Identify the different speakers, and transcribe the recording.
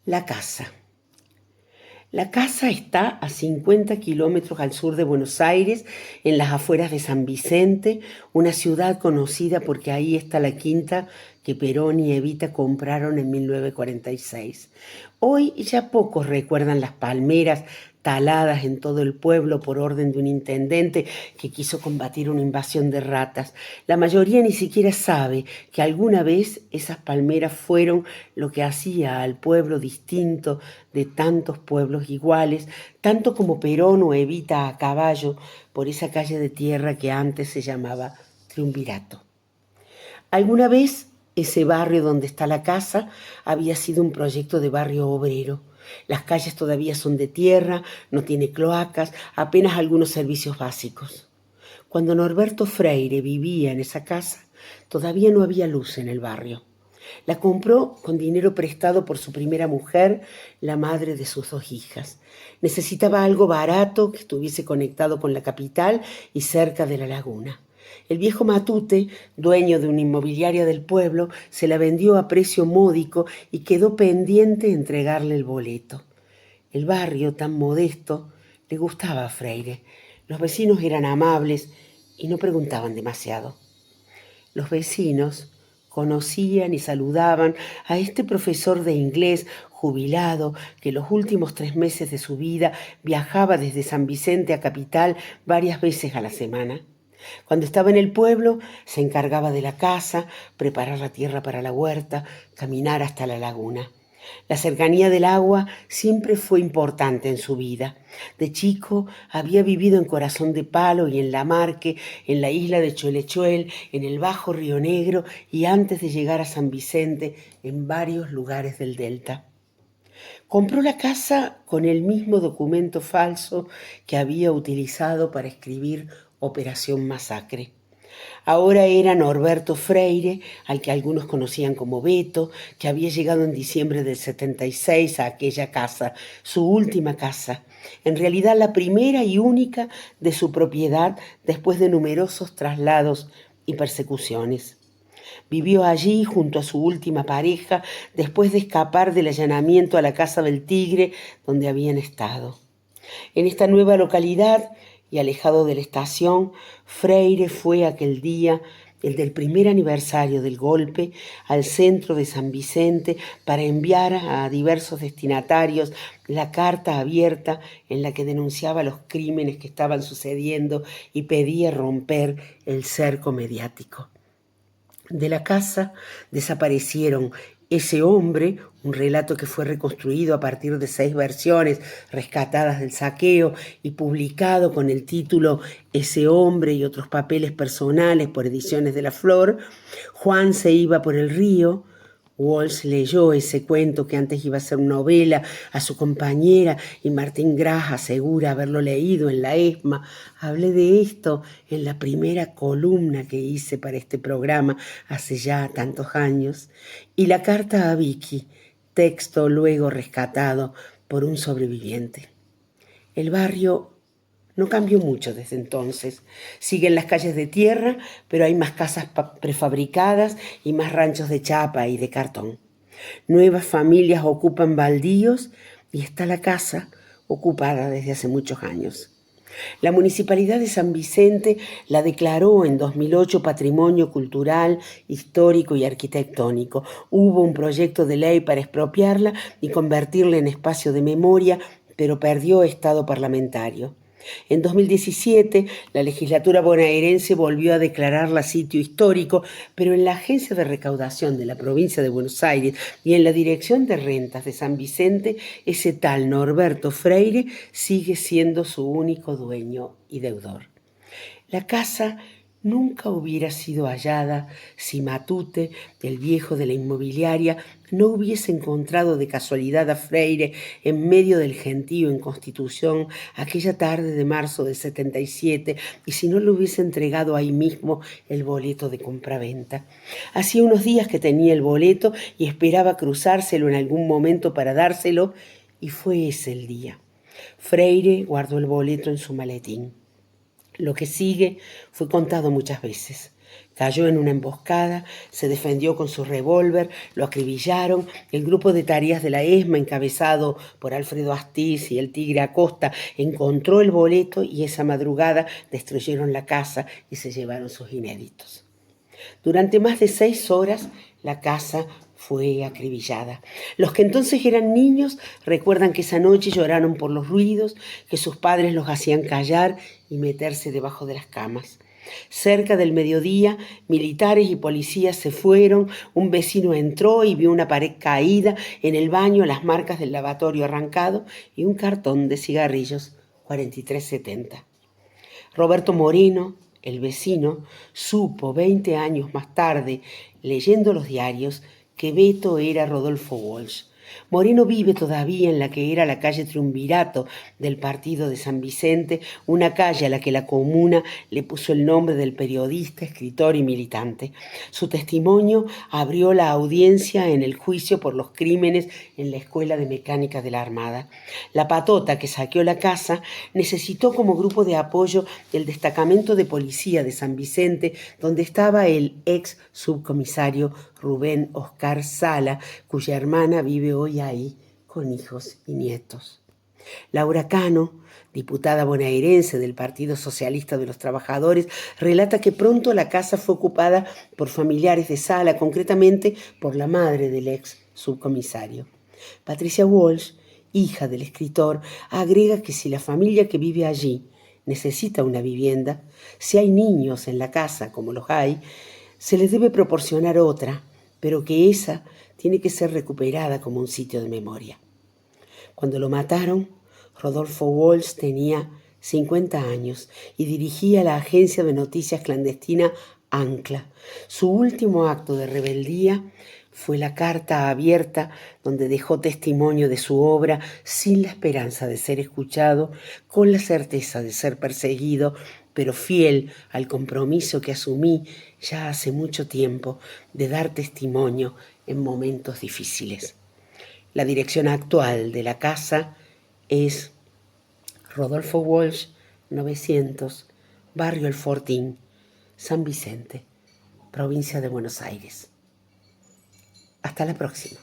Speaker 1: La casa. La casa está a 50 kilómetros al sur de Buenos Aires, en las afueras de San Vicente, una ciudad conocida porque ahí está la quinta que Perón y Evita compraron en 1946. Hoy ya pocos recuerdan las palmeras taladas en todo el pueblo por orden de un intendente que quiso combatir una invasión de ratas. La mayoría ni siquiera sabe que alguna vez esas palmeras fueron lo que hacía al pueblo distinto de tantos pueblos iguales, tanto como Perón o Evita a caballo por esa calle de tierra que antes se llamaba Triunvirato. Alguna vez ese barrio donde está la casa había sido un proyecto de barrio obrero. Las calles todavía son de tierra, no tiene cloacas, apenas algunos servicios básicos. Cuando Norberto Freire vivía en esa casa, todavía no había luz en el barrio. La compró con dinero prestado por su primera mujer, la madre de sus 2 hijas. Necesitaba algo barato que estuviese conectado con la capital y cerca de la laguna. El viejo Matute, dueño de una inmobiliaria del pueblo, se la vendió a precio módico y quedó pendiente entregarle el boleto. El barrio, tan modesto, le gustaba a Freire. Los vecinos eran amables y no preguntaban demasiado. Los vecinos conocían y saludaban a este profesor de inglés jubilado que los últimos 3 meses de su vida viajaba desde San Vicente a Capital varias veces a la semana. Cuando estaba en el pueblo, se encargaba de la casa, preparar la tierra para la huerta, caminar hasta la laguna. La cercanía del agua siempre fue importante en su vida. De chico había vivido en Corazón de Palo y en La Marque, en la isla de Cholechuel, en el Bajo Río Negro y antes de llegar a San Vicente, en varios lugares del Delta. Compró la casa con el mismo documento falso que había utilizado para escribir Operación Masacre. Ahora era Norberto Freire, al que algunos conocían como Beto, que había llegado en diciembre del 76 a aquella casa, su última casa, en realidad la primera y única de su propiedad después de numerosos traslados y persecuciones. Vivió allí junto a su última pareja después de escapar del allanamiento a la Casa del Tigre donde habían estado. En esta nueva localidad y alejado de la estación, Freire fue aquel día, el del primer aniversario del golpe, al centro de San Vicente para enviar a diversos destinatarios la carta abierta en la que denunciaba los crímenes que estaban sucediendo y pedía romper el cerco mediático. De la casa desaparecieron Ese hombre, un relato que fue reconstruido a partir de 6 versiones rescatadas del saqueo y publicado con el título Ese hombre y otros papeles personales por Ediciones de la Flor. Juan se iba por el río. Walsh leyó ese cuento que antes iba a ser novela a su compañera y Martín Gras asegura haberlo leído en la ESMA. Hablé de esto en la primera columna que hice para este programa hace ya tantos años. Y la carta a Vicky, texto luego rescatado por un sobreviviente. El barrio no cambió mucho desde entonces. Siguen las calles de tierra, pero hay más casas prefabricadas y más ranchos de chapa y de cartón. Nuevas familias ocupan baldíos y está la casa ocupada desde hace muchos años. La Municipalidad de San Vicente la declaró en 2008 Patrimonio Cultural, Histórico y Arquitectónico. Hubo un proyecto de ley para expropiarla y convertirla en espacio de memoria, pero perdió estado parlamentario. En 2017, la legislatura bonaerense volvió a declararla sitio histórico, pero en la Agencia de Recaudación de la provincia de Buenos Aires y en la Dirección de Rentas de San Vicente, ese tal Norberto Freire sigue siendo su único dueño y deudor. La casa nunca hubiera sido hallada si Matute, el viejo de la inmobiliaria, no hubiese encontrado de casualidad a Freire en medio del gentío en Constitución aquella tarde de marzo del 77 y si no le hubiese entregado ahí mismo el boleto de compraventa. Hacía unos días que tenía el boleto y esperaba cruzárselo en algún momento para dárselo y fue ese el día. Freire guardó el boleto en su maletín. Lo que sigue fue contado muchas veces. Cayó en una emboscada, se defendió con su revólver, lo acribillaron. El grupo de tareas de la ESMA, encabezado por Alfredo Astiz y el Tigre Acosta, encontró el boleto y esa madrugada destruyeron la casa y se llevaron sus inéditos. Durante más de 6 horas la casa fue acribillada. Los que entonces eran niños recuerdan que esa noche lloraron por los ruidos, que sus padres los hacían callar y meterse debajo de las camas. Cerca del mediodía, militares y policías se fueron, un vecino entró y vio una pared caída, en el baño las marcas del lavatorio arrancado y un cartón de cigarrillos 4370. Roberto Moreno, el vecino, supo 20 años más tarde, leyendo los diarios, que Beto era Rodolfo Walsh. Moreno vive todavía en la que era la calle Triunvirato del partido de San Vicente, una calle a la que la comuna le puso el nombre del periodista, escritor y militante. Su testimonio abrió la audiencia en el juicio por los crímenes en la Escuela de Mecánica de la Armada. La patota que saqueó la casa necesitó como grupo de apoyo el destacamento de policía de San Vicente, donde estaba el ex subcomisario Rubén Oscar Sala, cuya hermana vive hoy ahí con hijos y nietos. Laura Cano, diputada bonaerense del Partido Socialista de los Trabajadores, relata que pronto la casa fue ocupada por familiares de Sala, concretamente por la madre del ex subcomisario. Patricia Walsh, hija del escritor, agrega que si la familia que vive allí necesita una vivienda, si hay niños en la casa, como los hay, se les debe proporcionar otra, pero que esa tiene que ser recuperada como un sitio de memoria. Cuando lo mataron, Rodolfo Walsh tenía 50 años y dirigía la agencia de noticias clandestina Ancla. Su último acto de rebeldía fue la carta abierta donde dejó testimonio de su obra sin la esperanza de ser escuchado, con la certeza de ser perseguido, pero fiel al compromiso que asumí ya hace mucho tiempo de dar testimonio en momentos difíciles. La dirección actual de la casa es Rodolfo Walsh, 900, Barrio El Fortín, San Vicente, provincia de Buenos Aires. Hasta la próxima.